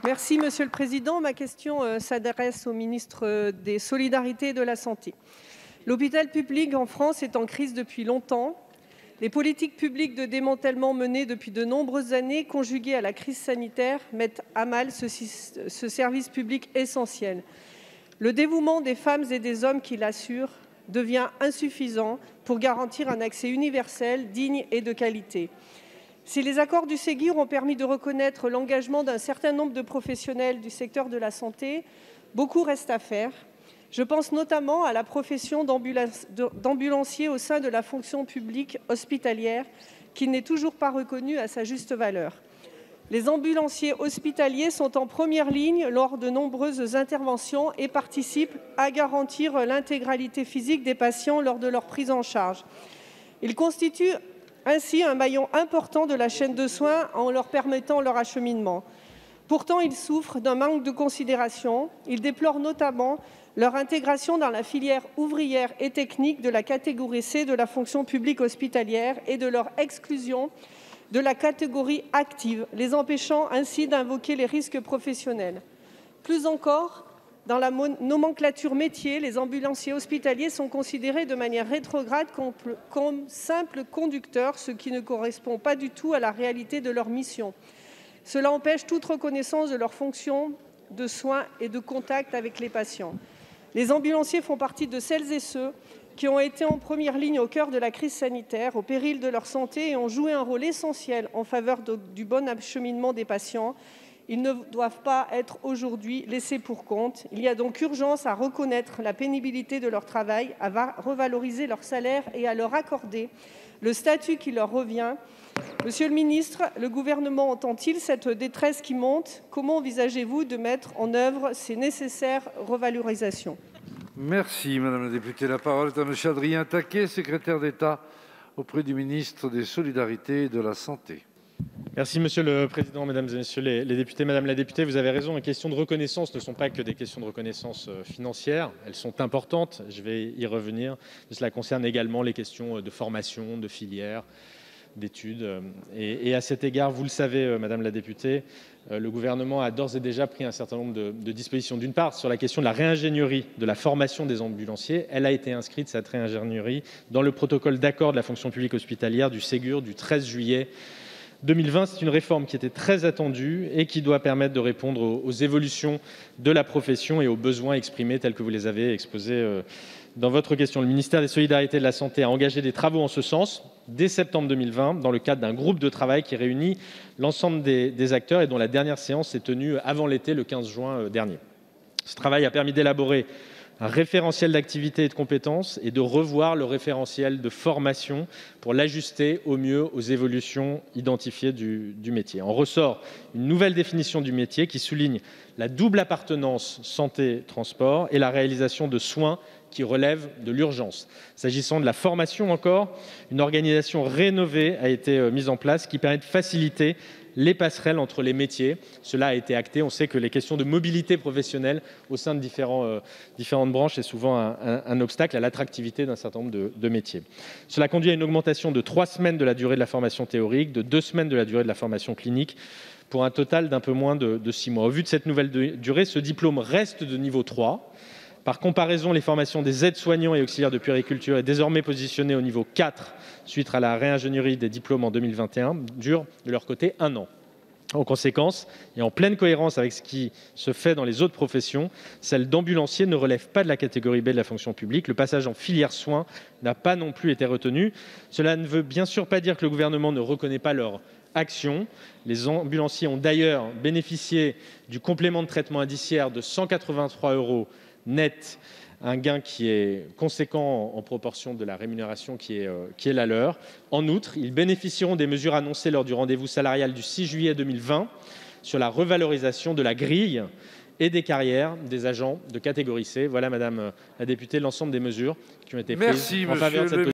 Merci Monsieur le Président. Ma question s'adresse au ministre des Solidarités et de la Santé. L'hôpital public en France est en crise depuis longtemps. Les politiques publiques de démantèlement menées depuis de nombreuses années, conjuguées à la crise sanitaire, mettent à mal ce service public essentiel. Le dévouement des femmes et des hommes qui l'assurent devient insuffisant pour garantir un accès universel, digne et de qualité. Si les accords du Ségur ont permis de reconnaître l'engagement d'un certain nombre de professionnels du secteur de la santé, beaucoup reste à faire. Je pense notamment à la profession d'ambulancier au sein de la fonction publique hospitalière, qui n'est toujours pas reconnue à sa juste valeur. Les ambulanciers hospitaliers sont en première ligne lors de nombreuses interventions et participent à garantir l'intégralité physique des patients lors de leur prise en charge. Ils constituent ainsi un maillon important de la chaîne de soins en leur permettant leur acheminement. Pourtant, ils souffrent d'un manque de considération. Ils déplorent notamment leur intégration dans la filière ouvrière et technique de la catégorie C de la fonction publique hospitalière et de leur exclusion de la catégorie active, les empêchant ainsi d'invoquer les risques professionnels. Plus encore, dans la nomenclature métier, les ambulanciers hospitaliers sont considérés de manière rétrograde comme simples conducteurs, ce qui ne correspond pas du tout à la réalité de leur mission. Cela empêche toute reconnaissance de leur fonction de soins et de contact avec les patients. Les ambulanciers font partie de celles et ceux qui ont été en première ligne au cœur de la crise sanitaire, au péril de leur santé, et ont joué un rôle essentiel en faveur du bon acheminement des patients. Ils ne doivent pas être aujourd'hui laissés pour compte. Il y a donc urgence à reconnaître la pénibilité de leur travail, à revaloriser leur salaire et à leur accorder le statut qui leur revient. Monsieur le ministre, le gouvernement entend-il cette détresse qui monte? Comment envisagez-vous de mettre en œuvre ces nécessaires revalorisations? Merci Madame la députée. La parole est à Monsieur Adrien Taquet, secrétaire d'État auprès du ministre des Solidarités et de la Santé. Merci Monsieur le Président, Mesdames et Messieurs les députés. Madame la députée, vous avez raison, les questions de reconnaissance ne sont pas que des questions de reconnaissance financière, elles sont importantes, je vais y revenir. Cela concerne également les questions de formation, de filière, d'études. Et à cet égard, vous le savez, Madame la députée, le gouvernement a d'ores et déjà pris un certain nombre de dispositions. D'une part, sur la question de la réingénierie de la formation des ambulanciers, elle a été inscrite, cette réingénierie, dans le protocole d'accord de la fonction publique hospitalière du Ségur du 13 juillet 2020. C'est une réforme qui était très attendue et qui doit permettre de répondre aux évolutions de la profession et aux besoins exprimés tels que vous les avez exposés dans votre question. Le ministère des Solidarités et de la Santé a engagé des travaux en ce sens dès septembre 2020 dans le cadre d'un groupe de travail qui réunit l'ensemble des acteurs et dont la dernière séance s'est tenue avant l'été, le 15 juin dernier. Ce travail a permis d'élaborer un référentiel d'activité et de compétences et de revoir le référentiel de formation pour l'ajuster au mieux aux évolutions identifiées du métier. En ressort une nouvelle définition du métier qui souligne la double appartenance santé-transport et la réalisation de soins qui relèvent de l'urgence. S'agissant de la formation encore, une organisation rénovée a été mise en place qui permet de faciliter les passerelles entre les métiers. Cela a été acté. On sait que les questions de mobilité professionnelle au sein de différentes branches est souvent un obstacle à l'attractivité d'un certain nombre de métiers. Cela conduit à une augmentation de 3 semaines de la durée de la formation théorique, de 2 semaines de la durée de la formation clinique, pour un total d'un peu moins de 6 mois. Au vu de cette nouvelle durée, ce diplôme reste de niveau 3. Par comparaison, les formations des aides-soignants et auxiliaires de puériculture est désormais positionnée au niveau 4 suite à la réingénierie des diplômes en 2021, durent de leur côté 1 an. En conséquence, et en pleine cohérence avec ce qui se fait dans les autres professions, celle d'ambulancier ne relève pas de la catégorie B de la fonction publique. Le passage en filière soins n'a pas non plus été retenu. Cela ne veut bien sûr pas dire que le gouvernement ne reconnaît pas leur action. Les ambulanciers ont d'ailleurs bénéficié du complément de traitement indiciaire de 183 € net, un gain qui est conséquent en proportion de la rémunération qui est la leur. En outre, ils bénéficieront des mesures annoncées lors du rendez-vous salarial du 6 juillet 2020 sur la revalorisation de la grille et des carrières des agents de catégorie C. Voilà, Madame la députée, l'ensemble des mesures qui ont été prises en faveur de cette